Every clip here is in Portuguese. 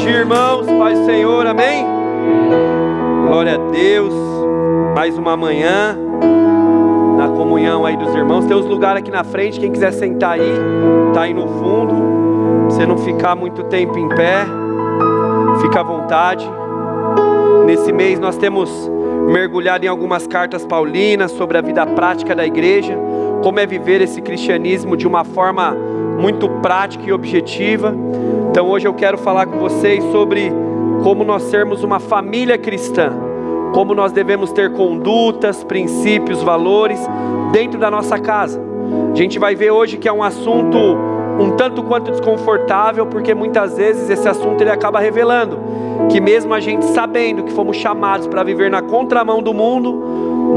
dia, irmãos, paz do Senhor, amém? Glória a Deus, mais uma manhã, na comunhão aí dos irmãos. Tem uns lugares aqui na frente, quem quiser sentar aí, tá aí no fundo, pra você não ficar muito tempo em pé, fica à vontade. Nesse mês nós temos mergulhado em algumas cartas paulinas sobre a vida prática da igreja, como é viver esse cristianismo de uma forma muito prática e objetiva. Então hoje eu quero falar com vocês sobre como nós sermos uma família cristã, como nós devemos ter condutas, princípios, valores dentro da nossa casa. A gente vai ver hoje que é um assunto um tanto quanto desconfortável, porque muitas vezes esse assunto ele acaba revelando que mesmo a gente sabendo que fomos chamados para viver na contramão do mundo,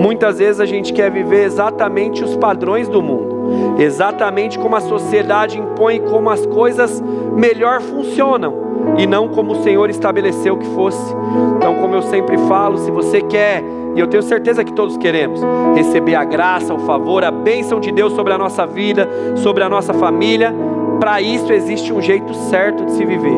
muitas vezes a gente quer viver exatamente os padrões do mundo, exatamente como a sociedade impõe, como as coisas melhor funcionam, e não como o Senhor estabeleceu que fosse. Então, como eu sempre falo, se você quer, e eu tenho certeza que todos queremos, receber a graça, o favor, a bênção de Deus sobre a nossa vida, sobre a nossa família, para isso existe um jeito certo de se viver,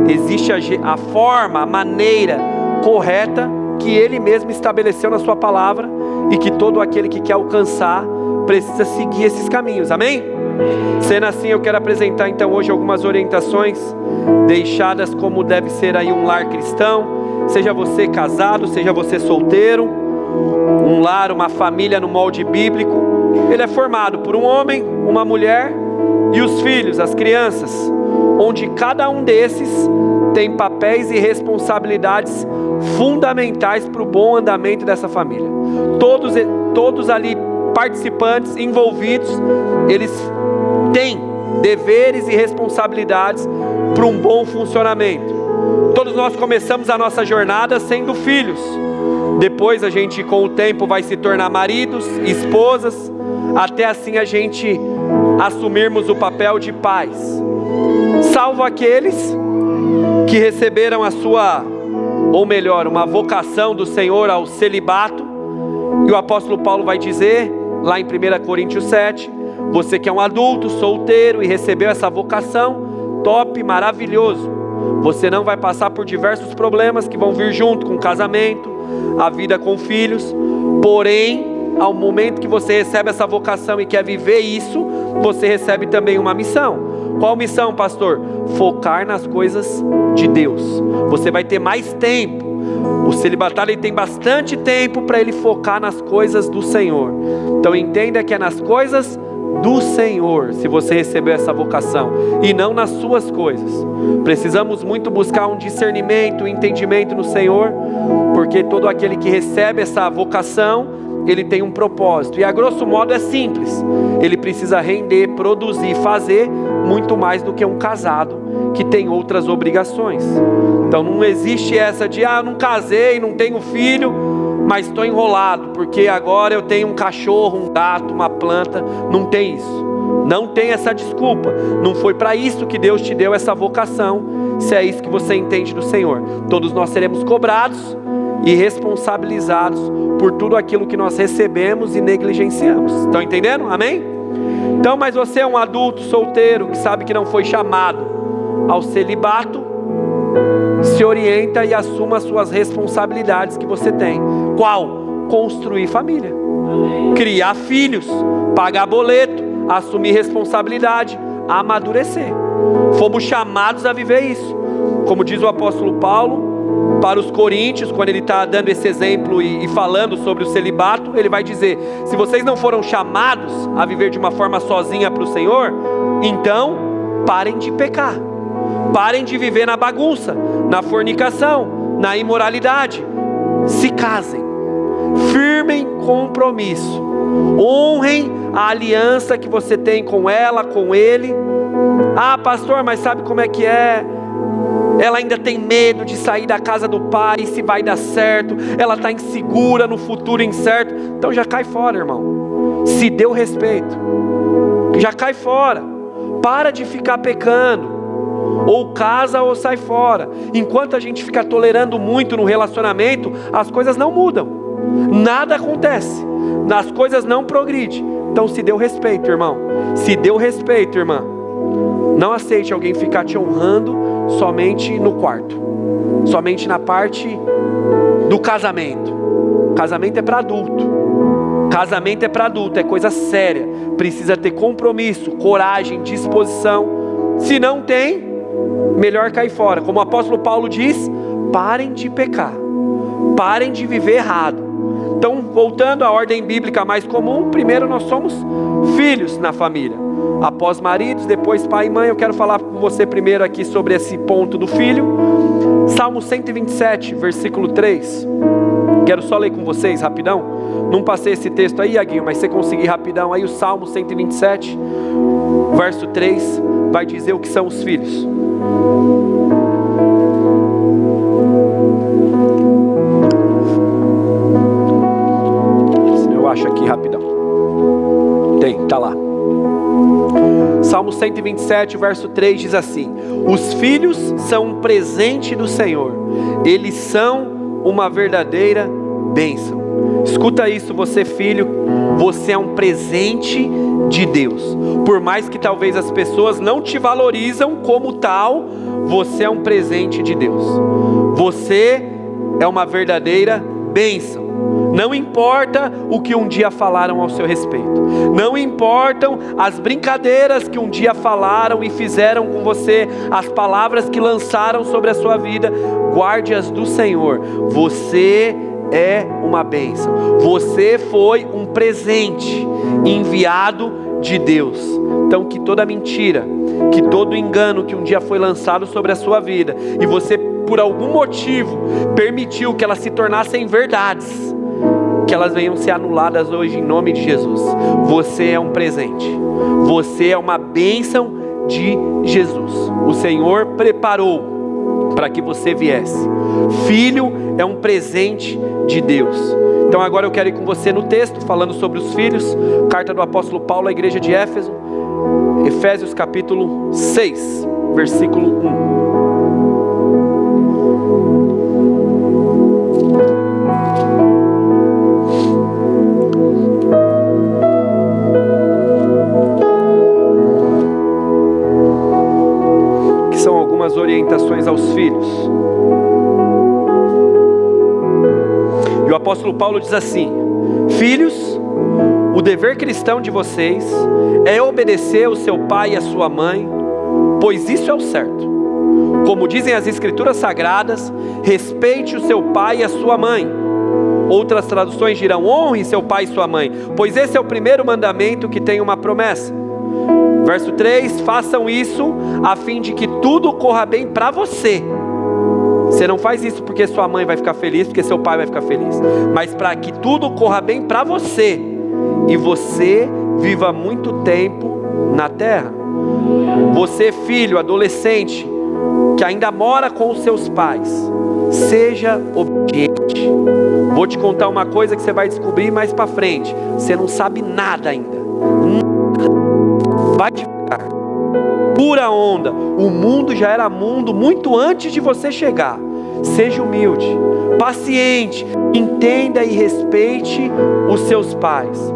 existe a forma, a maneira correta que Ele mesmo estabeleceu na sua palavra, e que todo aquele que quer alcançar precisa seguir esses caminhos, amém? Sendo assim, eu quero apresentar então hoje algumas orientações deixadas como deve ser aí um lar cristão, seja você casado, seja você solteiro. Um lar, uma família no molde bíblico, ele é formado por um homem, uma mulher e os filhos, as crianças, onde cada um desses tem papéis e responsabilidades fundamentais para o bom andamento dessa família. Todos ali participantes, envolvidos, eles têm deveres e responsabilidades para um bom funcionamento. Todos nós começamos a nossa jornada sendo filhos. Depois a gente com o tempo vai se tornar maridos, esposas, até assim a gente assumirmos o papel de pais. Salvo aqueles que receberam a sua, ou melhor, uma vocação do Senhor ao celibato. E o apóstolo Paulo vai dizer, lá em 1 Coríntios 7, você que é um adulto, solteiro e recebeu essa vocação, top, maravilhoso. Você não vai passar por diversos problemas que vão vir junto com o casamento, a vida com filhos. Porém, ao momento que você recebe essa vocação e quer viver isso, você recebe também uma missão. Qual missão, pastor? Focar nas coisas de Deus. Você vai ter mais tempo. O celibatário ele tem bastante tempo para ele focar nas coisas do Senhor. Então entenda que é nas coisas do Senhor, se você recebeu essa vocação, e não nas suas coisas. Precisamos muito buscar um discernimento, um entendimento no Senhor, porque todo aquele que recebe essa vocação, ele tem um propósito, e a grosso modo é simples: ele precisa render, produzir, fazer muito mais do que um casado que tem outras obrigações. Então não existe essa de eu não casei, não tenho filho, mas estou enrolado porque agora eu tenho um cachorro, um gato, uma planta. Não tem isso, não tem essa desculpa. Não foi para isso que Deus te deu essa vocação, se é isso que você entende do Senhor. Todos nós seremos cobrados e responsabilizados por tudo aquilo que nós recebemos e negligenciamos. Estão entendendo? Amém? Então, mas você é um adulto solteiro que sabe que não foi chamado ao celibato, se orienta e assuma as suas responsabilidades que você tem. Qual? Construir família, criar filhos, pagar boleto, assumir responsabilidade, amadurecer. Fomos chamados a viver isso. Como diz o apóstolo Paulo para os coríntios, quando ele está dando esse exemplo e falando sobre o celibato, ele vai dizer: se vocês não foram chamados a viver de uma forma sozinha para o Senhor, então parem de pecar, parem de viver na bagunça, na fornicação, na imoralidade, se casem, firmem compromisso, honrem a aliança que você tem com ela, com ele. Ah, pastor, mas sabe como é que é? Ela ainda tem medo de sair da casa do pai, se vai dar certo, ela está insegura no futuro incerto. Então já cai fora, irmão. Se deu respeito, já cai fora. Para de ficar pecando. Ou casa ou sai fora. Enquanto a gente fica tolerando muito no relacionamento, as coisas não mudam, nada acontece, as coisas não progridem. Então se deu respeito, irmão. Se deu respeito, irmã. Não aceite alguém ficar te honrando somente no quarto, somente na parte do casamento. Casamento é para adulto. Casamento é para adulto, é coisa séria. Precisa ter compromisso, coragem, disposição. Se não tem, melhor cair fora. Como o apóstolo Paulo diz, parem de pecar, parem de viver errado. Então, voltando à ordem bíblica mais comum, primeiro nós somos filhos na família, após maridos, depois pai e mãe. Eu quero falar com você primeiro aqui sobre esse ponto do filho. Salmo 127, versículo 3. Quero só ler com vocês rapidão. Não passei esse texto aí, Iaguinho, mas se você conseguir rapidão aí, o Salmo 127, verso 3, vai dizer o que são os filhos. Eu acho aqui rapidão. Tá lá. Salmo 127, verso 3 diz assim: os filhos são um presente do Senhor, eles são uma verdadeira bênção. Escuta isso, você filho, você é um presente de Deus. Por mais que talvez as pessoas não te valorizam como tal, você é um presente de Deus. Você é uma verdadeira bênção. Não importa o que um dia falaram ao seu respeito, não importam as brincadeiras que um dia falaram e fizeram com você, as palavras que lançaram sobre a sua vida, guarde-as do Senhor. Você é uma bênção, você foi um presente enviado de Deus. Então que toda mentira, que todo engano que um dia foi lançado sobre a sua vida, e você por algum motivo permitiu que elas se tornassem verdades, que elas venham ser anuladas hoje em nome de Jesus. Você é um presente, você é uma bênção de Jesus. O Senhor preparou para que você viesse. Filho é um presente de Deus. Então agora eu quero ir com você no texto, falando sobre os filhos. Carta do apóstolo Paulo à igreja de Éfeso, Efésios capítulo 6, versículo 1. Orientações aos filhos. E o apóstolo Paulo diz assim: filhos, o dever cristão de vocês é obedecer ao seu pai e à sua mãe, pois isso é o certo. Como dizem as escrituras sagradas, respeite o seu pai e a sua mãe. Outras traduções dirão: honre seu pai e sua mãe, pois esse é o primeiro mandamento que tem uma promessa. Verso 3, façam isso a fim de que tudo corra bem para você. Você não faz isso porque sua mãe vai ficar feliz, porque seu pai vai ficar feliz, mas para que tudo corra bem para você, e você viva muito tempo na terra. Você, filho, adolescente, que ainda mora com os seus pais, seja obediente. Vou te contar uma coisa que você vai descobrir mais para frente: você não sabe nada ainda. Vai devagar, pura onda. O mundo já era mundo muito antes de você chegar. Seja humilde, paciente, entenda e respeite os seus pais.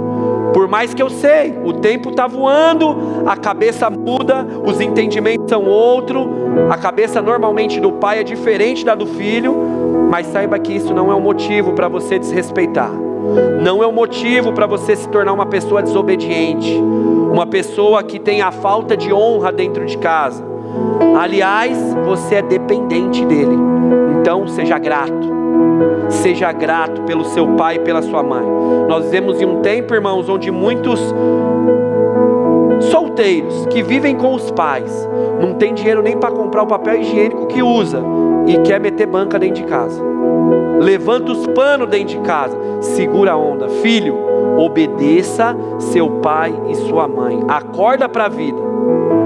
Por mais que eu sei, o tempo está voando, a cabeça muda, os entendimentos são outro, a cabeça normalmente do pai é diferente da do filho, mas saiba que isso não é um motivo para você desrespeitar. Não é um motivo para você se tornar uma pessoa desobediente, uma pessoa que tem a falta de honra dentro de casa. Aliás, você é dependente dele. Então seja grato. Seja grato pelo seu pai e pela sua mãe. Nós vivemos em um tempo, irmãos, onde muitos solteiros que vivem com os pais não tem dinheiro nem para comprar o papel higiênico que usa e quer meter banca dentro de casa. Levanta os panos dentro de casa. Segura a onda. Filho, obedeça seu pai e sua mãe. Acorda para a vida.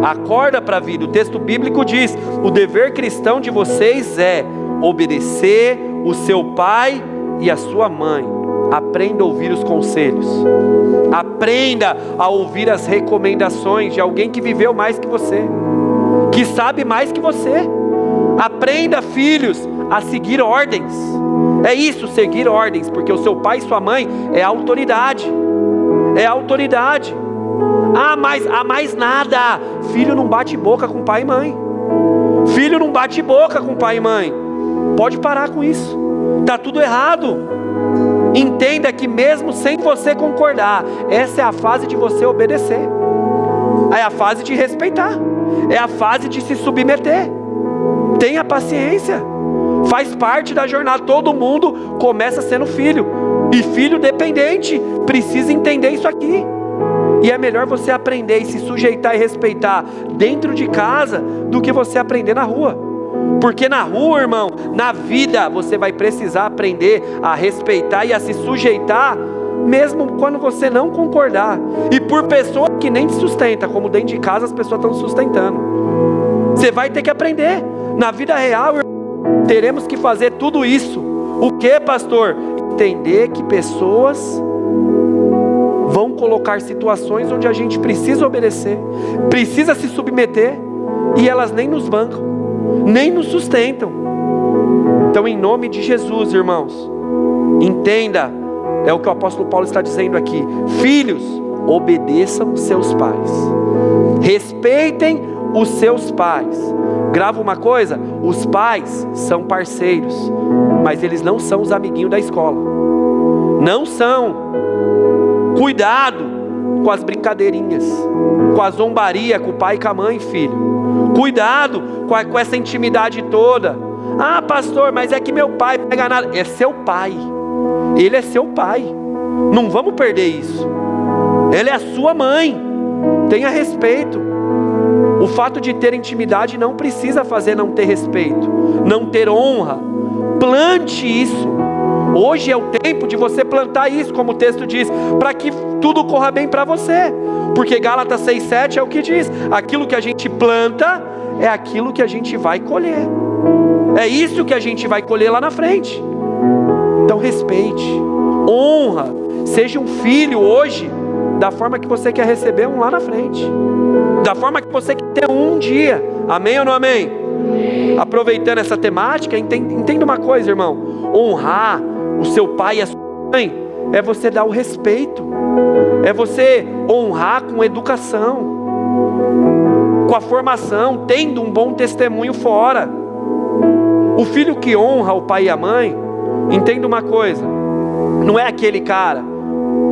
Acorda para a vida. O texto bíblico diz: o dever cristão de vocês é obedecer o seu pai e a sua mãe. Aprenda a ouvir os conselhos. Aprenda a ouvir as recomendações de alguém que viveu mais que você, que sabe mais que você. Aprenda, filhos, a seguir ordens. É isso, seguir ordens, porque o seu pai e sua mãe é autoridade. É autoridade. Mas mais nada. Filho não bate boca com pai e mãe. Filho não bate boca com pai e mãe. Pode parar com isso. Está tudo errado. Entenda que mesmo sem você concordar, essa é a fase de você obedecer. É a fase de respeitar. É a fase de se submeter. Tenha paciência. Faz parte da jornada. Todo mundo começa sendo filho. E filho dependente precisa entender isso aqui. E é melhor você aprender e se sujeitar e respeitar dentro de casa do que você aprender na rua. Porque na rua, irmão, na vida, você vai precisar aprender a respeitar e a se sujeitar, mesmo quando você não concordar. E por pessoas que nem te sustentam, como dentro de casa as pessoas estão sustentando. Você vai ter que aprender. Na vida real, irmão, teremos que fazer tudo isso. O que, pastor? Entender que pessoas vão colocar situações onde a gente precisa obedecer, precisa se submeter, e elas nem nos bancam, nem nos sustentam. Então, em nome de Jesus, irmãos, entenda, é o que o apóstolo Paulo está dizendo aqui: filhos, obedeçam seus pais, respeitem os seus pais. Grava uma coisa: os pais são parceiros, mas eles não são os amiguinhos da escola, não são. Cuidado com as brincadeirinhas, com a zombaria com o pai e com a mãe, filho. Cuidado com essa intimidade toda. Ah, pastor, mas é que meu pai pega nada. É seu pai. Ele é seu pai. Não vamos perder isso. Ele é a sua mãe. Tenha respeito. O fato de ter intimidade não precisa fazer não ter respeito, não ter honra. Plante isso. Hoje é o tempo de você plantar isso, como o texto diz, para que tudo corra bem para você. Porque Gálatas 6,7 é o que diz: aquilo que a gente planta é aquilo que a gente vai colher. É isso que a gente vai colher lá na frente. Então respeite, honra, seja um filho hoje, da forma que você quer receber um lá na frente, da forma que você quer ter um dia. Amém ou não amém? Aproveitando essa temática, entenda uma coisa, irmão: honrar o seu pai e a sua mãe é você dar o respeito, é você honrar com educação, com a formação, tendo um bom testemunho fora. O filho que honra o pai e a mãe, entenda uma coisa: não é aquele cara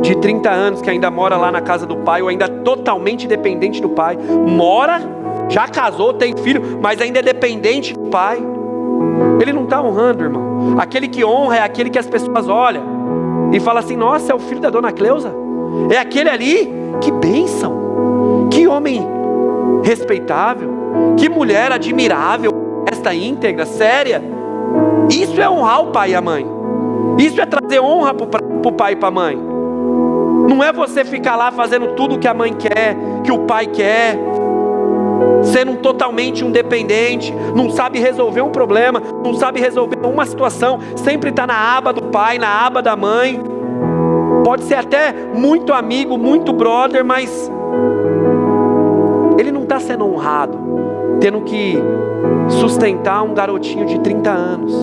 de 30 anos que ainda mora lá na casa do pai, ou ainda totalmente dependente do pai. Mora, já casou, tem filho, mas ainda é dependente do pai. Ele não está honrando, irmão. Aquele que honra é aquele que as pessoas olham e falam assim: nossa, é o filho da dona Cleusa? É aquele ali? Que bênção, que homem respeitável, que mulher admirável, esta íntegra, séria. Isso é honrar o pai e a mãe. Isso é trazer honra para o pai e para a mãe. Não é você ficar lá fazendo tudo que a mãe quer, que o pai quer, sendo totalmente um dependente, não sabe resolver um problema, não sabe resolver uma situação, sempre está na aba do pai, na aba da mãe. Pode ser até muito amigo, muito brother, mas ele não está sendo honrado, tendo que sustentar um garotinho de 30 anos.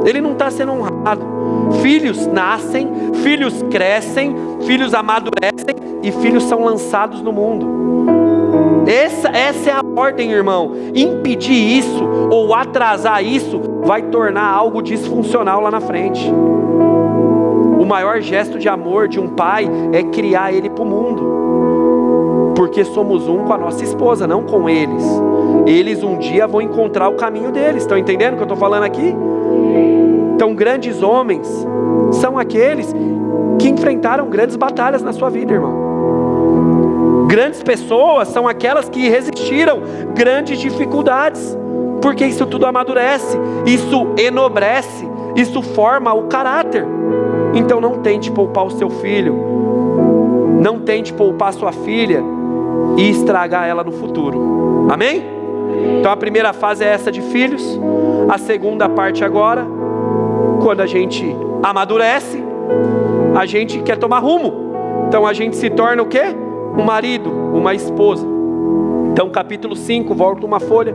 Ele não está sendo honrado. Filhos nascem, filhos crescem, filhos amadurecem e filhos são lançados no mundo. Essa é a ordem, irmão. Impedir isso ou atrasar isso vai tornar algo disfuncional lá na frente. O maior gesto de amor de um pai é criar ele para o mundo, porque somos um com a nossa esposa, não com eles. Eles um dia vão encontrar o caminho deles. Estão entendendo o que eu estou falando aqui? Então, grandes homens são aqueles que enfrentaram grandes batalhas na sua vida, irmão. Grandes pessoas são aquelas que resistiram grandes dificuldades, porque isso tudo amadurece, isso enobrece, isso forma o caráter. Então não tente poupar o seu filho, não tente poupar sua filha e estragar ela no futuro. Amém? Então a primeira fase é essa de filhos. A segunda parte agora, quando a gente amadurece, a gente quer tomar rumo. Então a gente se torna o quê? Um marido, uma esposa. Então capítulo 5, volta uma folha.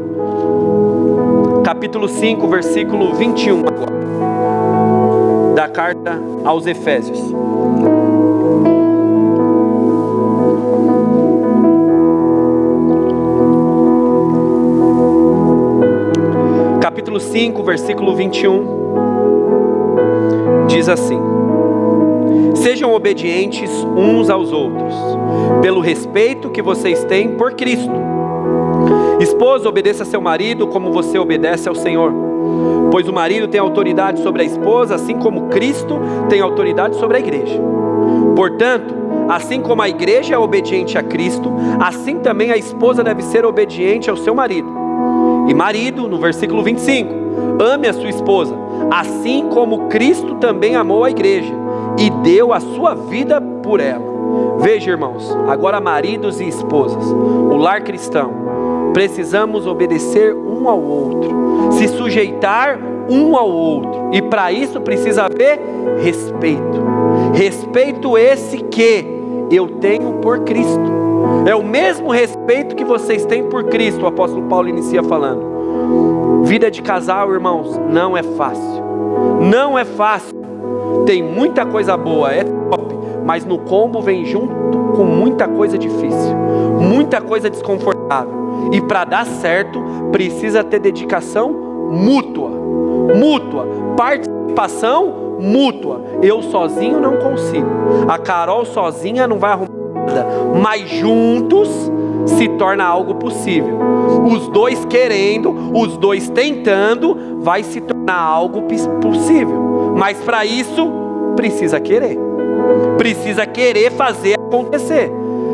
Capítulo 5, versículo 21 agora, da carta aos Efésios. capítulo 5, versículo 21, diz assim: sejam obedientes uns aos outros, pelo respeito que vocês têm por Cristo. Esposa, obedeça a seu marido como você obedece ao Senhor, pois o marido tem autoridade sobre a esposa, assim como Cristo tem autoridade sobre a igreja. Portanto, assim como a igreja é obediente a Cristo, assim também a esposa deve ser obediente ao seu marido. E marido, no versículo 25, ame a sua esposa, assim como Cristo também amou a igreja e deu a sua vida por ela. Veja, irmãos, agora maridos e esposas, o lar cristão, precisamos obedecer um ao outro, se sujeitar um ao outro, e para isso precisa haver respeito. Respeito esse que eu tenho por Cristo, é o mesmo respeito que vocês têm por Cristo. O apóstolo Paulo inicia falando: vida de casal, irmãos, não é fácil, não é fácil, tem muita coisa boa, é top, mas no combo vem junto com muita coisa difícil, muita coisa desconfortável. E para dar certo, precisa ter dedicação mútua, participação mútua. Eu sozinho não consigo, a Carol sozinha não vai arrumar nada, mas juntos se torna algo possível. Os dois querendo, os dois tentando, vai se tornar algo possível. Mas para isso, precisa querer fazer acontecer,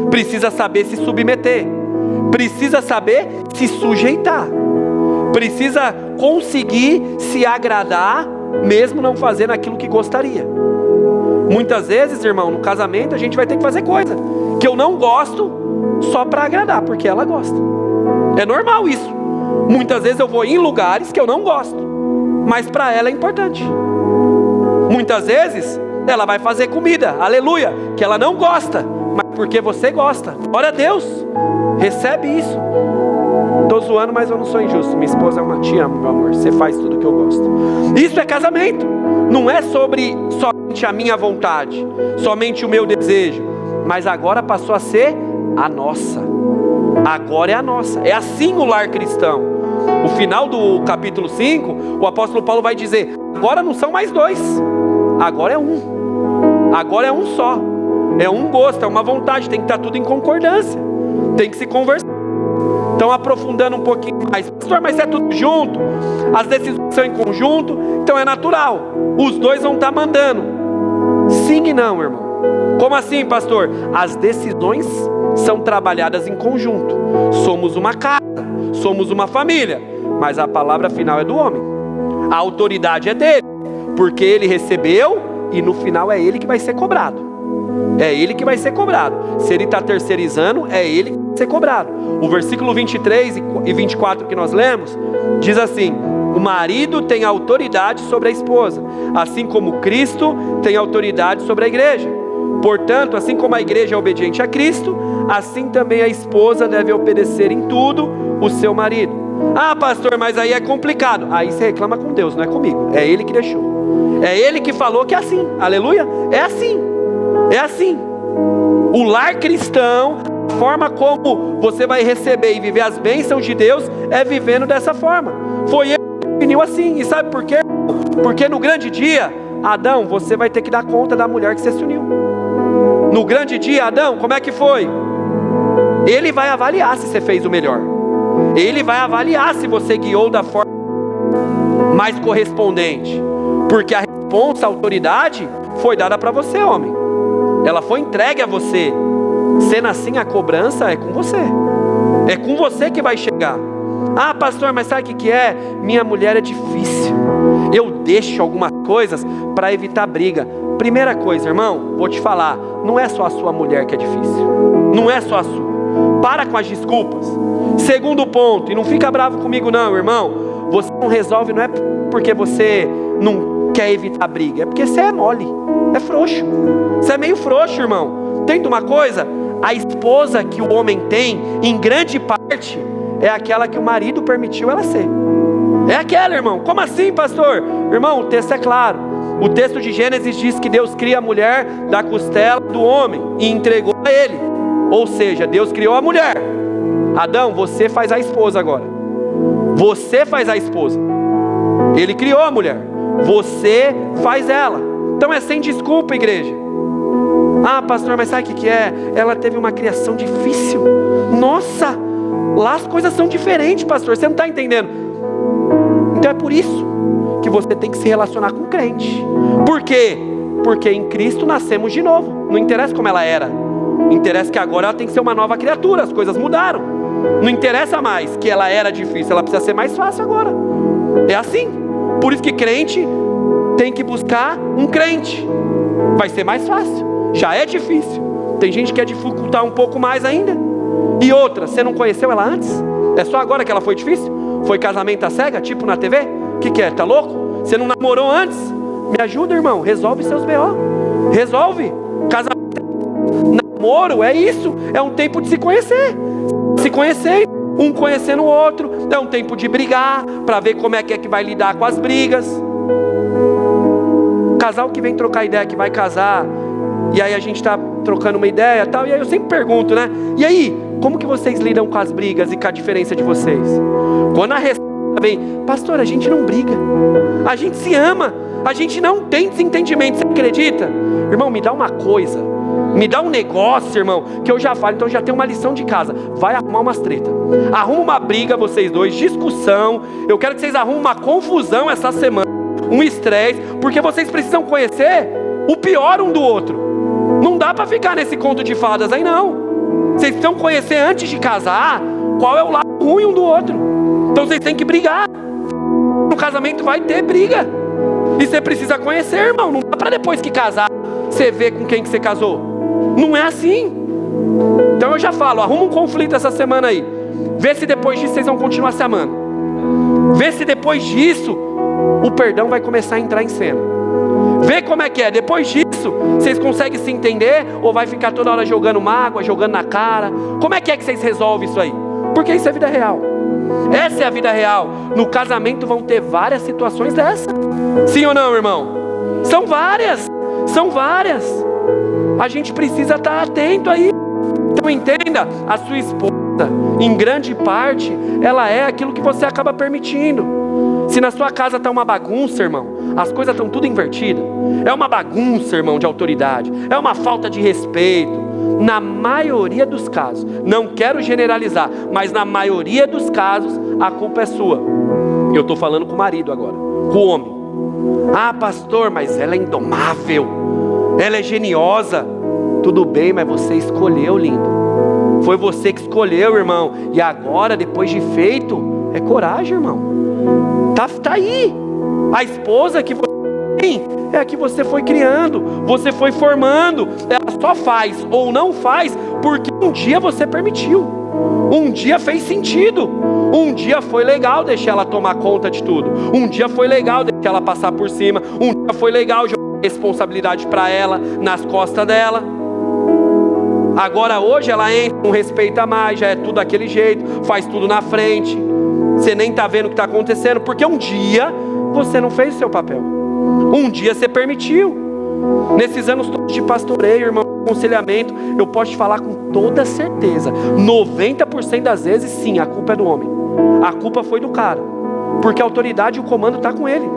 precisa saber se submeter, precisa saber se sujeitar, precisa conseguir se agradar, mesmo não fazendo aquilo que gostaria. Muitas vezes, irmão, no casamento a gente vai ter que fazer coisa que eu não gosto só para agradar, porque ela gosta. É normal isso. Muitas vezes eu vou em lugares que eu não gosto, mas para ela é importante. Muitas vezes ela vai fazer comida, aleluia, que ela não gosta, mas porque você gosta. Glória a Deus, recebe isso. Estou zoando, mas eu não sou injusto. Minha esposa é uma, te amo, meu amor, você faz tudo que eu gosto. Isso é casamento. Não é sobre somente a minha vontade, somente o meu desejo, mas agora passou a ser a nossa. Agora é a nossa. É assim o lar cristão. O final do capítulo 5, o apóstolo Paulo vai dizer: agora não são mais dois, agora é um. Agora é um só. É um gosto, é uma vontade, tem que estar tudo em concordância, tem que se conversar. Então, aprofundando um pouquinho mais: pastor, mas é tudo junto, as decisões são em conjunto, então é natural, os dois vão estar mandando. Sim e não, irmão. Como assim, pastor? As decisões são trabalhadas em conjunto. Somos uma casa, somos uma família, mas a palavra final é do homem, a autoridade é dele, porque ele recebeu, e no final é ele que vai ser cobrado. É ele que vai ser cobrado. Se ele está terceirizando, é ele que vai ser cobrado. O versículo 23 e 24 que nós lemos, diz assim: o marido tem autoridade sobre a esposa, assim como Cristo tem autoridade sobre a igreja. Portanto, assim como a igreja é obediente a Cristo, assim também a esposa deve obedecer em tudo o seu marido. Ah, pastor, mas aí é complicado. Aí você reclama com Deus, não é comigo. É ele que deixou, é ele que falou que é assim. Aleluia, é assim. É assim. O lar cristão, a forma como você vai receber e viver as bênçãos de Deus, é vivendo dessa forma. Foi ele que definiu assim. E sabe por quê? Porque no grande dia, Adão, você vai ter que dar conta da mulher que você se uniu. No grande dia, Adão, como é que foi? Ele vai avaliar se você fez o melhor. Ele vai avaliar se você guiou da forma mais correspondente. Porque a responsa, a autoridade, foi dada para você, homem. Ela foi entregue a você. Sendo assim, a cobrança é com você. É com você que vai chegar. Ah, pastor, mas sabe o que é? Minha mulher é difícil. Eu deixo algumas coisas para evitar briga. Primeira coisa, irmão, vou te falar: não é só a sua mulher que é difícil. Não é só a sua. Para com as desculpas. Segundo ponto, e não fica bravo comigo não, irmão. Você não resolve, não é porque você não quer evitar briga, é porque você é mole, é frouxo. Você é meio frouxo, irmão. Entende uma coisa? A esposa que o homem tem, em grande parte, é aquela que o marido permitiu ela ser. É aquela, irmão. Como assim, pastor? Irmão, o texto é claro. O texto de Gênesis diz que Deus cria a mulher da costela do homem e entregou a ele. Ou seja, Deus criou a mulher. Adão, você faz a esposa agora. Você faz a esposa. Ele criou a mulher, você faz ela. Então é sem desculpa, igreja. Ah, pastor, mas sabe o que é? Ela teve uma criação difícil. Nossa, lá as coisas são diferentes, pastor, você não está entendendo. Então é por isso que você tem que se relacionar com o crente. Por quê? Porque em Cristo nascemos de novo. Não interessa como ela era, interessa que agora ela tem que ser uma nova criatura. As coisas mudaram. Não interessa mais que ela era difícil, ela precisa ser mais fácil agora. É assim. Por isso que crente tem que buscar um crente. Vai ser mais fácil. Já é difícil. Tem gente que quer dificultar um pouco mais ainda. E outra, você não conheceu ela antes? É só agora que ela foi difícil? Foi casamento à cega, tipo na TV? O que é? Tá louco? Você não namorou antes? Me ajuda, irmão. Resolve seus BO. Resolve. Casamento, namoro, é isso. É um tempo de se conhecer. Se conhecer, um conhecendo o outro. É um tempo de brigar, para ver como é que vai lidar com as brigas. Casal que vem trocar ideia, que vai casar, e aí a gente está trocando uma ideia e tal, e aí eu sempre pergunto, né? E aí, como que vocês lidam com as brigas e com a diferença de vocês? Quando a resposta vem, pastor, a gente não briga, a gente se ama, a gente não tem desentendimento, você acredita? Irmão, me dá uma coisa, me dá um negócio, irmão, que eu já falo, então já tem uma lição de casa. Vai arrumar umas tretas, arruma uma briga vocês dois, discussão. Eu quero que vocês arrumem uma confusão essa semana, um estresse, porque vocês precisam conhecer o pior um do outro. Não dá para ficar nesse conto de fadas aí não. Vocês precisam conhecer antes de casar qual é o lado ruim um do outro. Então vocês têm que brigar. No casamento vai ter briga, e você precisa conhecer, irmão. Não dá para depois que casar você ver com quem que você casou. Não é assim. Então eu já falo, arruma um conflito essa semana aí. Vê se depois disso vocês vão continuar se amando. Vê se depois disso o perdão vai começar a entrar em cena. Vê como é que é. Depois disso vocês conseguem se entender, ou vai ficar toda hora jogando mágoa, jogando na cara? Como é que vocês resolvem isso aí? Porque isso é vida real. Essa é a vida real. No casamento vão ter várias situações dessa. Sim ou não, irmão? São várias. São várias. A gente precisa estar atento aí. Então entenda, a sua esposa, em grande parte, ela é aquilo que você acaba permitindo. Se na sua casa está uma bagunça, irmão, as coisas estão tudo invertidas, é uma bagunça, irmão, de autoridade, é uma falta de respeito. Na maioria dos casos, não quero generalizar, mas na maioria dos casos, a culpa é sua. Eu estou falando com o marido agora, com o homem. Ah, pastor, mas ela é indomável, ela é geniosa. Tudo bem, mas você escolheu, lindo. Foi você que escolheu, irmão. E agora, depois de feito, é coragem, irmão. Tá aí. A esposa que você tem é a que você foi criando, você foi formando. Ela só faz ou não faz porque um dia você permitiu. Um dia fez sentido. Um dia foi legal deixar ela tomar conta de tudo. Um dia foi legal deixar ela passar por cima. Um dia foi legal jogar responsabilidade para ela, nas costas dela. Agora hoje ela entra, não respeita mais, já é tudo daquele jeito, faz tudo na frente. Você nem está vendo o que está acontecendo, porque um dia você não fez o seu papel. Um dia você permitiu. Nesses anos todos de pastoreio, irmão, aconselhamento, eu posso te falar com toda certeza, 90% das vezes sim, a culpa é do homem. A culpa foi do cara, porque a autoridade e o comando está com ele.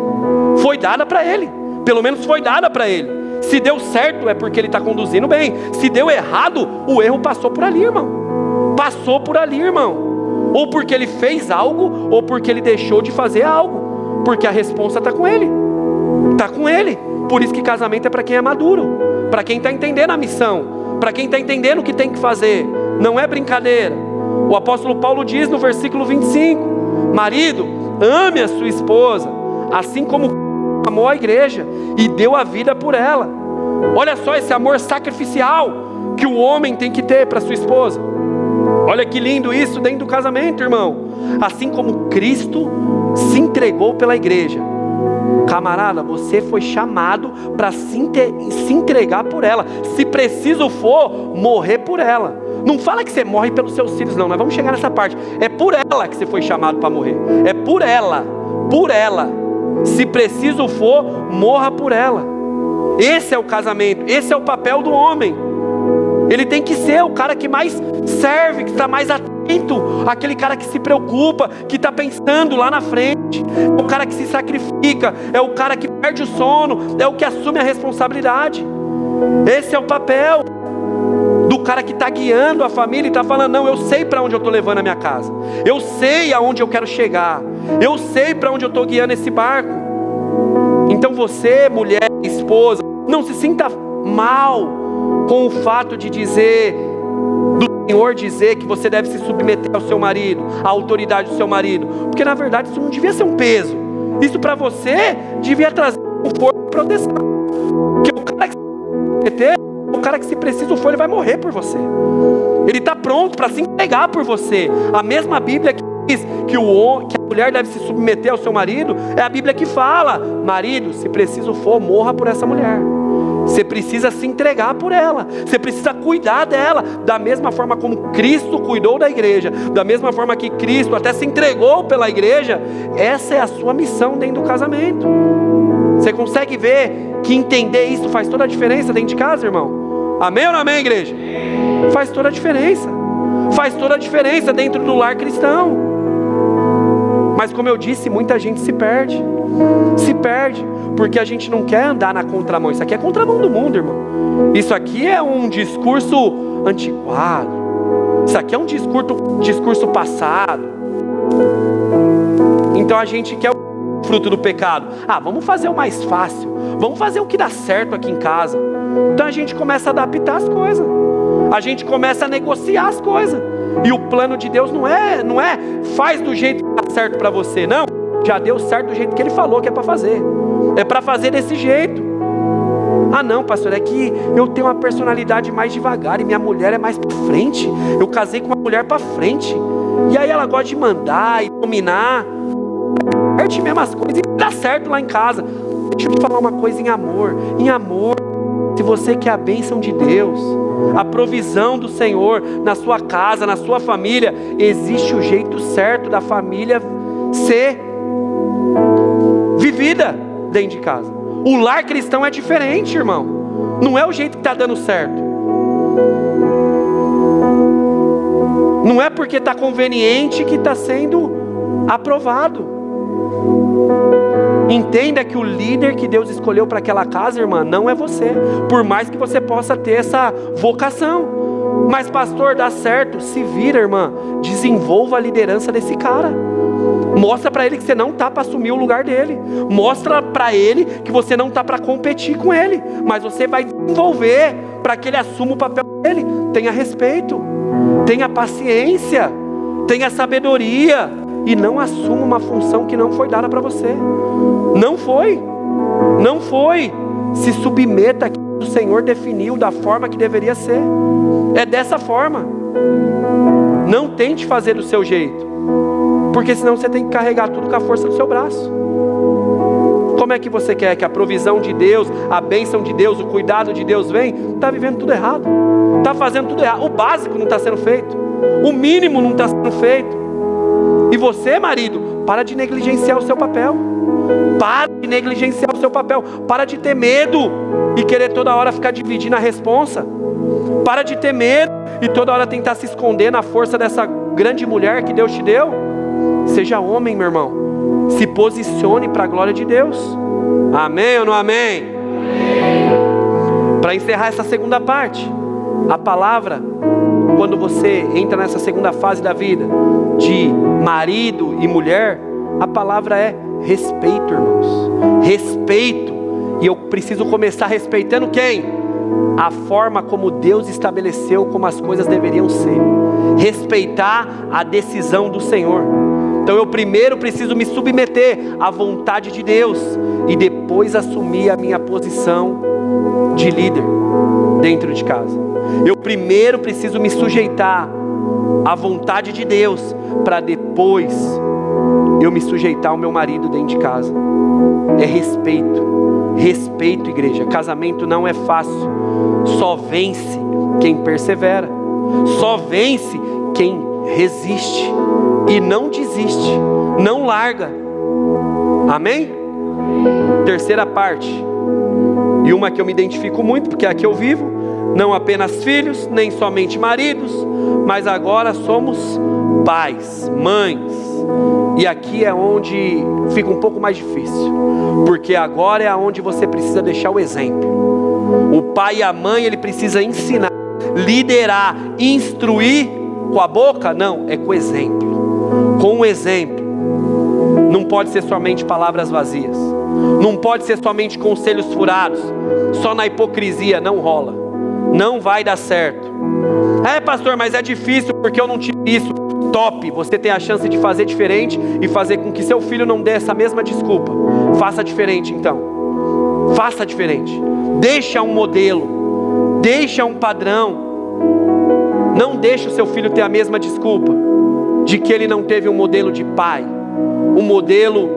Foi dada para ele, pelo menos foi dada para ele. Se deu certo é porque ele está conduzindo bem. Se deu errado, o erro passou por ali, irmão. Passou por ali, irmão. Ou porque ele fez algo, ou porque ele deixou de fazer algo. Porque a responsa está com ele. Está com ele. Por isso que casamento é para quem é maduro, para quem está entendendo a missão, para quem está entendendo o que tem que fazer. Não é brincadeira. O apóstolo Paulo diz no versículo 25: marido, ame a sua esposa, assim como amou a igreja e deu a vida por ela. Olha só esse amor sacrificial que o homem tem que ter para sua esposa. Olha que lindo isso dentro do casamento, irmão. Assim como Cristo se entregou pela igreja. Camarada, você foi chamado para se entregar por ela. Se preciso for, morrer por ela. Não fala que você morre pelos seus filhos, não. Nós vamos chegar nessa parte. É por ela que você foi chamado para morrer. É por ela. Por ela. Se preciso for, morra por ela. Esse é o casamento, esse é o papel do homem. Ele tem que ser o cara que mais serve, que está mais atento aquele cara que se preocupa, que está pensando lá na frente, é o cara que se sacrifica, é o cara que perde o sono, é o que assume a responsabilidade. Esse é o papel do cara que está guiando a família e está falando: não, eu sei para onde eu estou levando a minha casa, eu sei aonde eu quero chegar, eu sei para onde eu estou guiando esse barco. Então você, mulher, esposa, não se sinta mal com o fato de dizer, do Senhor dizer que você deve se submeter ao seu marido, à autoridade do seu marido, porque na verdade isso não devia ser um peso, isso para você devia trazer conforto e proteção, porque o cara que se submeter, o cara que se preciso for, ele vai morrer por você, ele está pronto para se entregar por você. A mesma Bíblia que diz que a mulher deve se submeter ao seu marido, é a Bíblia que fala: marido, se preciso for, morra por essa mulher. Você precisa se entregar por ela, você precisa cuidar dela, da mesma forma como Cristo cuidou da igreja, da mesma forma que Cristo até se entregou pela igreja. Essa é a sua missão dentro do casamento. Você consegue ver que entender isso faz toda a diferença dentro de casa, irmão? Amém ou não amém, igreja? Faz toda a diferença. Faz toda a diferença dentro do lar cristão. Mas como eu disse, muita gente se perde, porque a gente não quer andar na contramão. Isso aqui é contramão do mundo, irmão. Isso aqui é um discurso antiquado, isso aqui é um discurso passado. Então a gente quer o fruto do pecado. Vamos fazer o mais fácil, vamos fazer o que dá certo aqui em casa. Então a gente começa a adaptar as coisas, a gente começa a negociar as coisas. E o plano de Deus não é faz do jeito que dá certo para você, não. Já deu certo do jeito que Ele falou que é para fazer. É para fazer desse jeito. Não, pastor, é que eu tenho uma personalidade mais devagar e minha mulher é mais para frente. Eu casei com uma mulher para frente, e aí ela gosta de mandar e dominar. Perde mesmo as coisas e dá certo lá em casa. Deixa eu te falar uma coisa: em amor, se você quer a bênção de Deus, a provisão do Senhor na sua casa, na sua família, existe o jeito certo da família ser vivida dentro de casa. O lar cristão é diferente, irmão. Não é o jeito que está dando certo. Não é porque está conveniente que está sendo aprovado. Entenda que o líder que Deus escolheu para aquela casa, irmã, não é você. Por mais que você possa ter essa vocação. Mas pastor, dá certo. Se vira, irmã. Desenvolva a liderança desse cara. Mostra para ele que você não está para assumir o lugar dele. Mostra para ele que você não está para competir com ele. Mas você vai desenvolver para que ele assuma o papel dele. Tenha respeito, tenha paciência, tenha sabedoria. E não assuma uma função que não foi dada para você. Não foi. Se submeta àquilo que o Senhor definiu da forma que deveria ser. É dessa forma. Não tente fazer do seu jeito, porque senão você tem que carregar tudo com a força do seu braço. Como é que você quer que a provisão de Deus, a bênção de Deus, o cuidado de Deus venha? Está vivendo tudo errado, está fazendo tudo errado. O básico não está sendo feito, o mínimo não está sendo feito. E você, marido, para de negligenciar o seu papel. Para de negligenciar o seu papel. Para de ter medo e querer toda hora ficar dividindo a responsa. Para de ter medo e toda hora tentar se esconder na força dessa grande mulher que Deus te deu. Seja homem, meu irmão. Se posicione para a glória de Deus. Amém ou não amém? Para encerrar essa segunda parte, a palavra, quando você entra nessa segunda fase da vida, de marido e mulher, a palavra é respeito, irmãos. Respeito. E eu preciso começar respeitando quem? A forma como Deus estabeleceu como as coisas deveriam ser. Respeitar a decisão do Senhor. Então eu primeiro preciso me submeter à vontade de Deus e depois assumir a minha posição de líder dentro de casa. Eu primeiro preciso me sujeitar à vontade de Deus para depois eu me sujeitar ao meu marido dentro de casa. É respeito, igreja. Casamento não é fácil. Só vence quem persevera. Só vence quem resiste e não desiste, não larga. Amém? Terceira parte, e uma que eu me identifico muito, porque é a que eu vivo. Não apenas filhos, nem somente maridos, mas agora somos Pais, mães, e aqui é onde fica um pouco mais difícil, porque agora é onde você precisa deixar o exemplo. O pai e a mãe, ele precisa ensinar, liderar, instruir com a boca? Não, é com o exemplo. Com o exemplo. Não pode ser somente palavras vazias, não pode ser somente conselhos furados, só na hipocrisia. Não rola, não vai dar certo. Pastor, mas é difícil porque eu não tive isso. Top, você tem a chance de fazer diferente e fazer com que seu filho não dê essa mesma desculpa. Faça diferente então, faça diferente. Deixa um modelo, deixa um padrão. Não deixe o seu filho ter a mesma desculpa de que ele não teve um modelo de pai, um modelo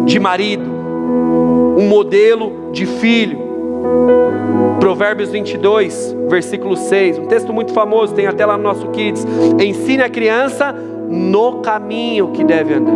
de marido, um modelo de filho. Provérbios 22, versículo 6, um texto muito famoso, tem até lá no nosso Kids. Ensine a criança no caminho que deve andar.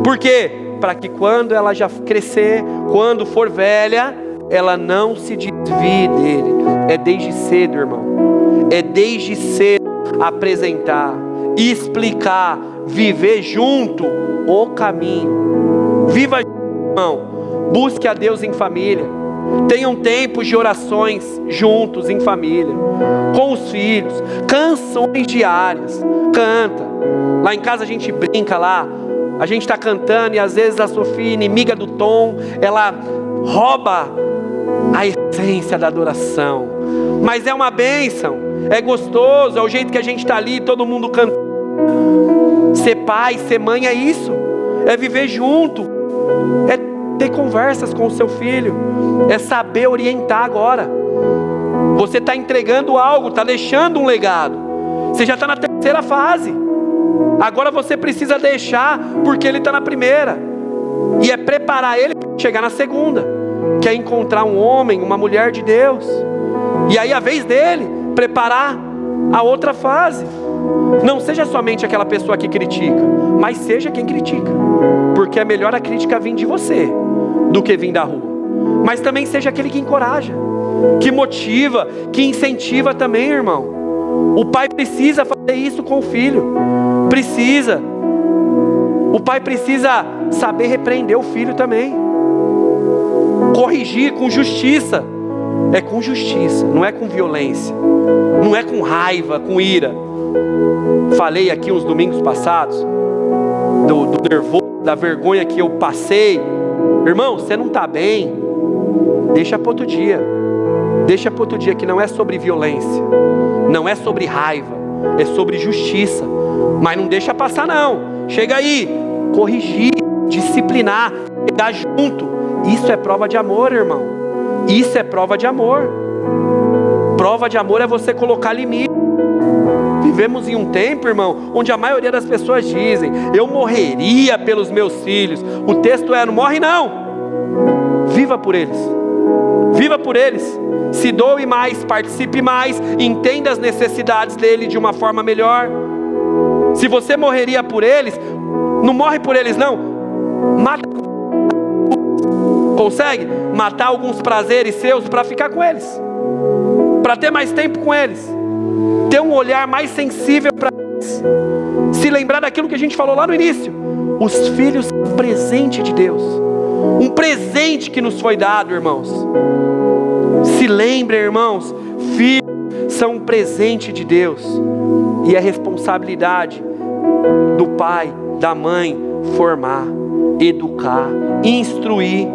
Por quê? Para que quando ela já crescer, quando for velha, ela não se desvie dele. É desde cedo, irmão. É desde cedo apresentar, explicar, viver junto o caminho. Viva junto, irmão. Busque a Deus em família. Tenham tempos de orações juntos em família, com os filhos, canções diárias. Canta. Lá em casa a gente brinca lá, a gente está cantando e às vezes a Sofia, inimiga do tom, ela rouba a essência da adoração. Mas é uma bênção, é gostoso, é o jeito que a gente está ali, todo mundo cantando. Ser pai, ser mãe é isso, é viver junto, é ter conversas com o seu filho, é saber orientar agora. Você está entregando algo, está deixando um legado. Você já está na terceira fase. Agora você precisa deixar, porque ele está na primeira. E é preparar ele para chegar na segunda, que é encontrar um homem, uma mulher de Deus. E aí a vez dele, preparar a outra fase. Não seja somente aquela pessoa que critica, mas seja quem critica. Porque é melhor a crítica vir de você do que vir da rua. Mas também seja aquele que encoraja, que motiva, que incentiva também, irmão. O pai precisa fazer isso com o filho. Precisa. O pai precisa saber repreender o filho também. Corrigir com justiça. É com justiça, não é com violência. Não é com raiva, com ira. Falei aqui uns domingos passados do nervoso, da vergonha que eu passei. Irmão, você não está bem, deixa para outro dia. Deixa para outro dia, que não é sobre violência, não é sobre raiva, é sobre justiça. Mas não deixa passar não. Chega aí, corrigir, disciplinar, pegar junto. Isso é prova de amor, irmão. Isso é prova de amor. Prova de amor é você colocar limite. Vivemos em um tempo, irmão, onde a maioria das pessoas dizem: eu morreria pelos meus filhos. O texto é: não morre não. Viva por eles. Viva por eles. Se doe mais, participe mais, entenda as necessidades dele de uma forma melhor. Se você morreria por eles, não morre por eles não. Mata. Consegue matar alguns prazeres seus para ficar com eles, para ter mais tempo com eles, ter um olhar mais sensível para eles, se lembrar daquilo que a gente falou lá no início. Os filhos são um presente de Deus, um presente que nos foi dado, irmãos. Se lembrem, irmãos, filhos são um presente de Deus, e é responsabilidade do pai, da mãe, formar, educar, instruir.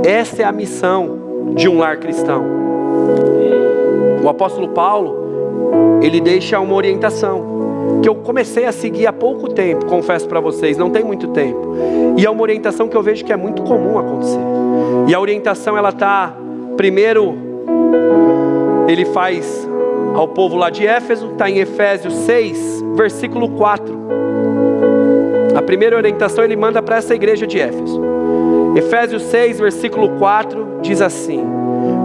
Essa é a missão de um lar cristão. O apóstolo Paulo, ele deixa uma orientação que eu comecei a seguir há pouco tempo, confesso para vocês, não tem muito tempo. E é uma orientação que eu vejo que é muito comum acontecer. E a orientação, ela está, primeiro, ele faz ao povo lá de Éfeso, está em Efésios 6, versículo 4. A primeira orientação ele manda para essa igreja de Éfeso. Efésios 6, versículo 4, diz assim: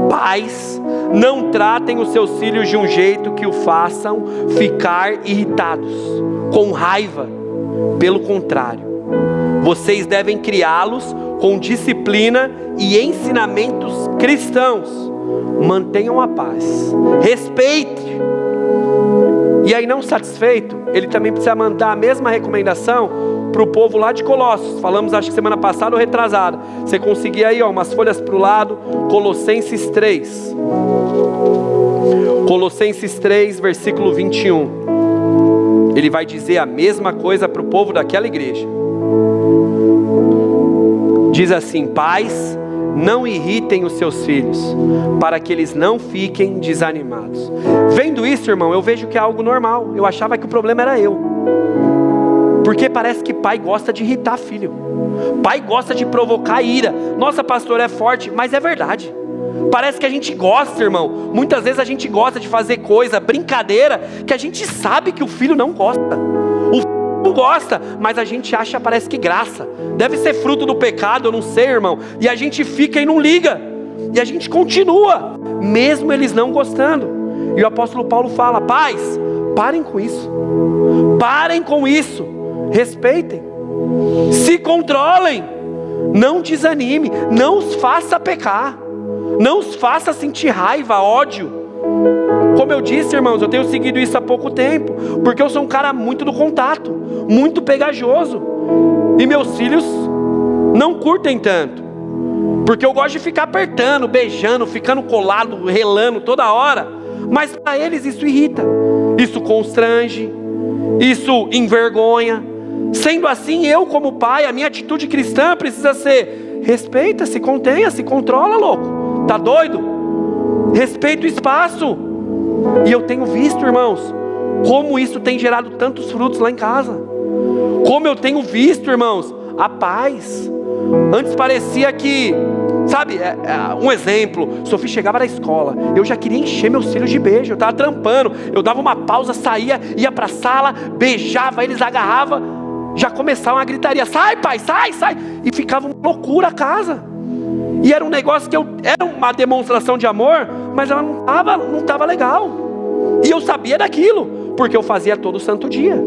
pais, não tratem os seus filhos de um jeito que o façam ficar irritados, com raiva. Pelo contrário, vocês devem criá-los com disciplina e ensinamentos cristãos. Mantenham a paz, respeite E aí, não satisfeito, ele também precisa mandar a mesma recomendação para o povo lá de Colossos. Falamos, acho que semana passada ou retrasada. Você conseguir aí, umas folhas para o lado. Colossenses 3. Colossenses 3, versículo 21. Ele vai dizer a mesma coisa para o povo daquela igreja. Diz assim: pais, não irritem os seus filhos, para que eles não fiquem desanimados. Vendo isso, irmão, eu vejo que é algo normal. Eu achava que o problema era eu. Porque parece que pai gosta de irritar filho. Pai gosta de provocar ira. Nossa, pastor, é forte, mas é verdade. Parece que a gente gosta, irmão. Muitas vezes a gente gosta de fazer coisa, brincadeira, que a gente sabe que o filho não gosta. O filho não gosta, mas a gente acha, parece que graça. Deve ser fruto do pecado, eu não sei, irmão. E a gente fica e não liga. E a gente continua, mesmo eles não gostando. E o apóstolo Paulo fala: pais, parem com isso. Parem com isso. Respeitem. Se controlem. Não desanime. Não os faça pecar. Não os faça sentir raiva, ódio. Como eu disse, irmãos, eu tenho seguido isso há pouco tempo, porque eu sou um cara muito do contato, muito pegajoso. E meus filhos não curtem tanto, porque eu gosto de ficar apertando, beijando, ficando colado, relando toda hora. Mas para eles isso irrita, isso constrange, isso envergonha. Sendo assim, eu como pai, a minha atitude cristã precisa ser: respeita, se contenha, se controla, louco. Tá doido? Respeita o espaço. E eu tenho visto, irmãos, como isso tem gerado tantos frutos lá em casa. Como eu tenho visto, irmãos, a paz. Antes parecia que, sabe, um exemplo, Sofia chegava da escola, eu já queria encher meus filhos de beijo. Eu estava trampando, eu dava uma pausa, saía, ia para a sala, beijava eles, agarrava, já começava uma gritaria: sai pai, sai, sai. E ficava uma loucura a casa. E era um negócio que era uma demonstração de amor, mas ela não estava legal. E eu sabia daquilo, porque eu fazia todo santo dia.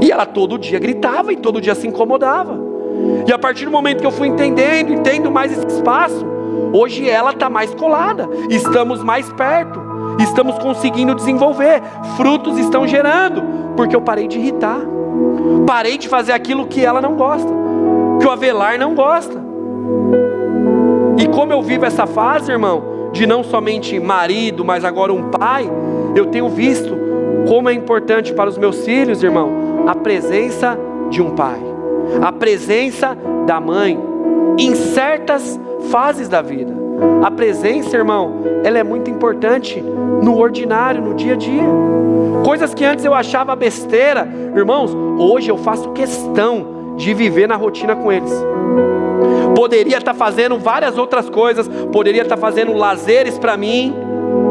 E ela todo dia gritava e todo dia se incomodava. E a partir do momento que eu fui entendo mais esse espaço, hoje ela está mais colada, estamos mais perto, estamos conseguindo desenvolver, frutos estão gerando, porque eu parei de irritar, parei de fazer aquilo que ela não gosta, que o Avelar não gosta. E como eu vivo essa fase, irmão, de não somente marido, mas agora um pai, eu tenho visto como é importante para os meus filhos, irmão, a presença de um pai, a presença da mãe, em certas fases da vida. A presença, irmão, ela é muito importante no ordinário, no dia a dia. Coisas que antes eu achava besteira, irmãos, hoje eu faço questão de viver na rotina com eles. Poderia estar fazendo várias outras coisas, poderia estar fazendo lazeres para mim,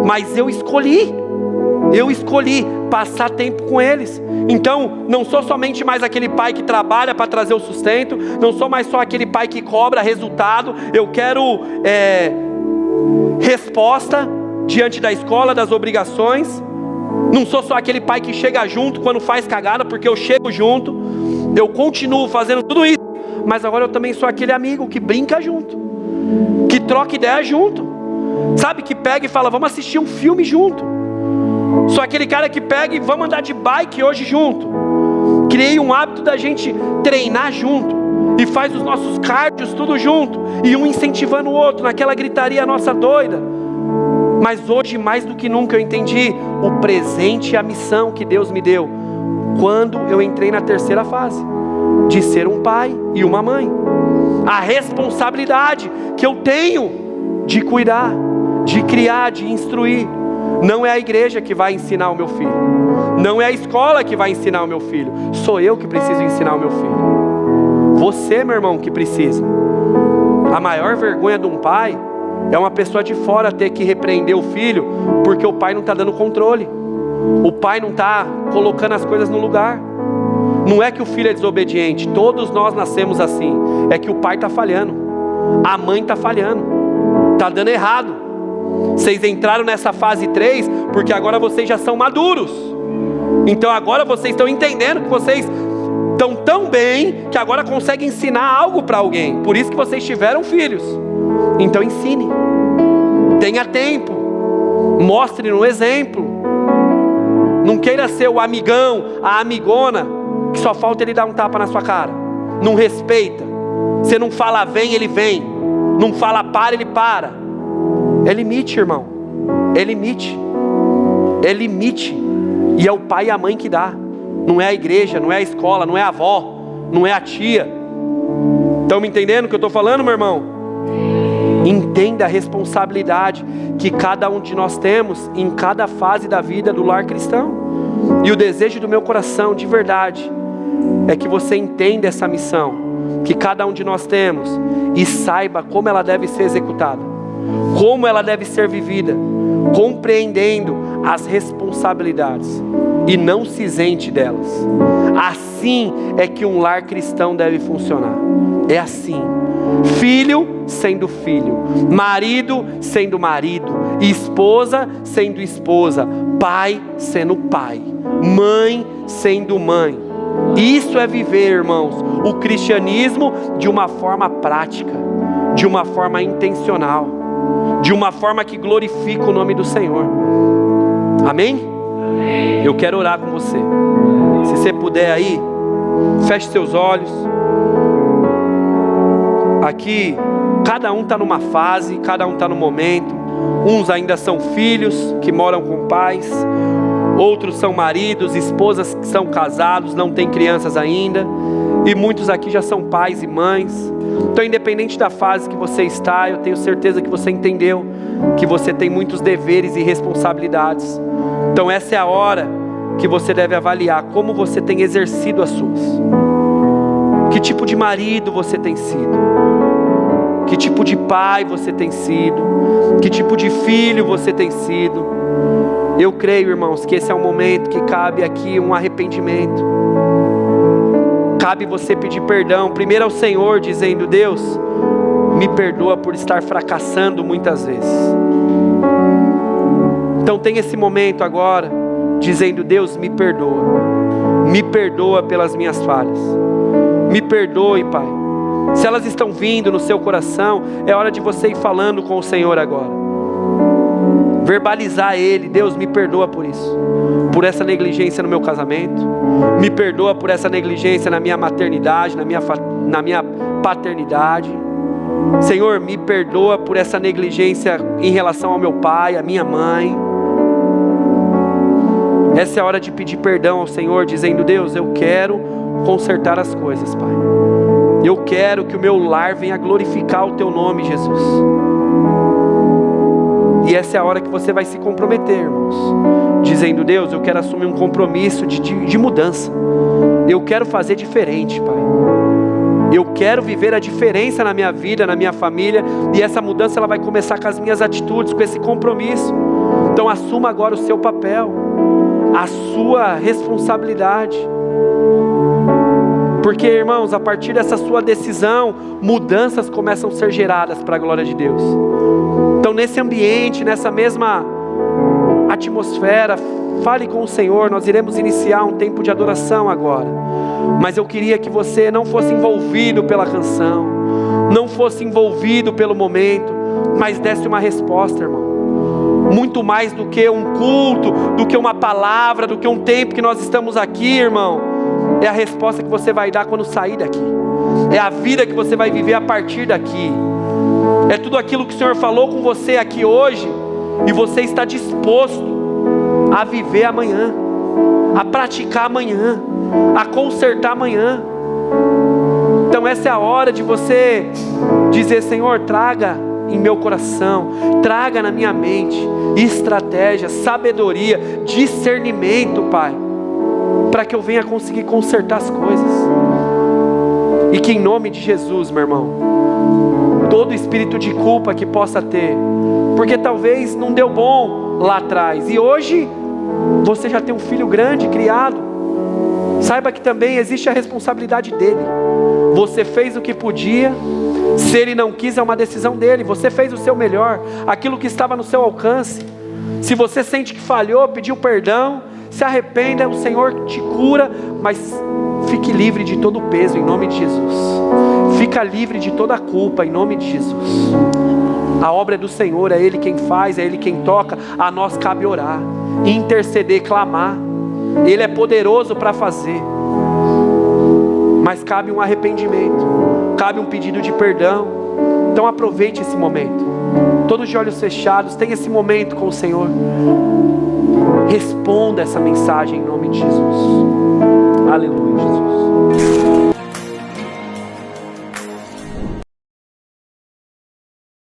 mas eu escolhi passar tempo com eles. Então, não sou somente mais aquele pai que trabalha para trazer o sustento, não sou mais só aquele pai que cobra resultado. Eu quero resposta diante da escola, das obrigações. Não sou só aquele pai que chega junto quando faz cagada, porque eu chego junto, eu continuo fazendo tudo isso. Mas agora eu também sou aquele amigo que brinca junto, que troca ideia junto, sabe, que pega e fala: vamos assistir um filme junto. Sou aquele cara que pega e vamos andar de bike hoje junto. Criei um hábito da gente treinar junto, e faz os nossos cardios tudo junto, e um incentivando o outro, naquela gritaria nossa doida. Mas hoje, mais do que nunca, eu entendi o presente e a missão que Deus me deu, quando eu entrei na terceira fase, de ser um pai e uma mãe. A responsabilidade que eu tenho de cuidar, de criar, de instruir. Não é a igreja que vai ensinar o meu filho, não é a escola que vai ensinar o meu filho, sou eu que preciso ensinar o meu filho. Você, meu irmão, que precisa. A maior vergonha de um pai é uma pessoa de fora ter que repreender o filho, porque o pai não está dando controle, o pai não está colocando as coisas no lugar. Não é que o filho é desobediente, todos nós nascemos assim, é que o pai está falhando, a mãe está falhando, está dando errado. Vocês entraram nessa fase 3, porque agora vocês já são maduros, então agora vocês estão entendendo que vocês estão tão bem, que agora conseguem ensinar algo para alguém, por isso que vocês tiveram filhos. Então ensine, tenha tempo, mostre no exemplo, Não queira ser o amigão, a amigona, que só falta ele dar um tapa na sua cara. Não respeita. Você não fala vem, ele vem. Não fala para, ele para. É limite, irmão. É limite. É limite. E é o pai e a mãe que dá. Não é a igreja, não é a escola, não é a avó, não é a tia. Estão me entendendo o que eu estou falando, meu irmão? Entenda a responsabilidade que cada um de nós temos em cada fase da vida do lar cristão. E o desejo do meu coração, de verdade, é que você entenda essa missão que cada um de nós temos e saiba como ela deve ser executada, como ela deve ser vivida, compreendendo as responsabilidades e não se isente delas. Assim é que um lar cristão deve funcionar. É assim: filho sendo filho, marido sendo marido, esposa sendo esposa, pai sendo pai, mãe sendo mãe. Isso é viver, irmãos, o cristianismo de uma forma prática, de uma forma intencional, de uma forma que glorifica o nome do Senhor. Amém? Eu quero orar com você. Se você puder aí, feche seus olhos. Aqui, cada um está numa fase, cada um está num momento. Uns ainda são filhos que moram com pais, outros são maridos, esposas que são casados, não têm crianças ainda, e muitos aqui já são pais e mães. Então, independente da fase que você está, eu tenho certeza que você entendeu que você tem muitos deveres e responsabilidades. Então essa é a hora que você deve avaliar como você tem exercido as suas. Que tipo de marido você tem sido? Que tipo de pai você tem sido? Que tipo de filho você tem sido? Eu creio, irmãos, que esse é um momento que cabe aqui um arrependimento. Cabe você pedir perdão, primeiro ao Senhor, dizendo: Deus, me perdoa por estar fracassando muitas vezes. Então tem esse momento agora, dizendo: Deus, me perdoa pelas minhas falhas, me perdoe, Pai. Se elas estão vindo no seu coração, é hora de você ir falando com o Senhor agora, verbalizar a Ele: Deus, me perdoa por isso, por essa negligência no meu casamento, me perdoa por essa negligência na minha maternidade, na minha paternidade. Senhor, me perdoa por essa negligência em relação ao meu pai, à minha mãe. Essa é a hora de pedir perdão ao Senhor, dizendo: Deus, eu quero consertar as coisas, Pai. Eu quero que o meu lar venha glorificar o Teu nome, Jesus. E essa é a hora que você vai se comprometer, irmãos, dizendo: Deus, eu quero assumir um compromisso de mudança. Eu quero fazer diferente, Pai. Eu quero viver a diferença na minha vida, na minha família. E essa mudança ela vai começar com as minhas atitudes, com esse compromisso. Então assuma agora o seu papel, a sua responsabilidade. Porque, irmãos, a partir dessa sua decisão, mudanças começam a ser geradas para a glória de Deus. Então nesse ambiente, nessa mesma atmosfera, fale com o Senhor. Nós iremos iniciar um tempo de adoração agora, mas eu queria que você não fosse envolvido pela canção, não fosse envolvido pelo momento, mas desse uma resposta, irmão. Muito mais do que um culto, do que uma palavra, do que um tempo que nós estamos aqui, irmão, é a resposta que você vai dar quando sair daqui, é a vida que você vai viver a partir daqui, é tudo aquilo que o Senhor falou com você aqui hoje, e você está disposto a viver amanhã, a praticar amanhã, a consertar amanhã. Então essa é a hora de você dizer: Senhor, traga em meu coração, traga na minha mente estratégia, sabedoria, discernimento, Pai, para que eu venha conseguir consertar as coisas. E que em nome de Jesus, meu irmão, todo espírito de culpa que possa ter, porque talvez não deu bom lá atrás, e hoje você já tem um filho grande, criado, saiba que também existe a responsabilidade dele. Você fez o que podia, se ele não quis é uma decisão dele, você fez o seu melhor, aquilo que estava no seu alcance. Se você sente que falhou, pediu perdão, se arrependa, o Senhor te cura, mas fique livre de todo o peso em nome de Jesus. Fica livre de toda a culpa em nome de Jesus. A obra é do Senhor, é Ele quem faz, é Ele quem toca. A nós cabe orar, interceder, clamar. Ele é poderoso para fazer. Mas cabe um arrependimento, cabe um pedido de perdão. Então aproveite esse momento. Todos de olhos fechados, tenha esse momento com o Senhor. Responda essa mensagem em nome de Jesus. Aleluia, Jesus.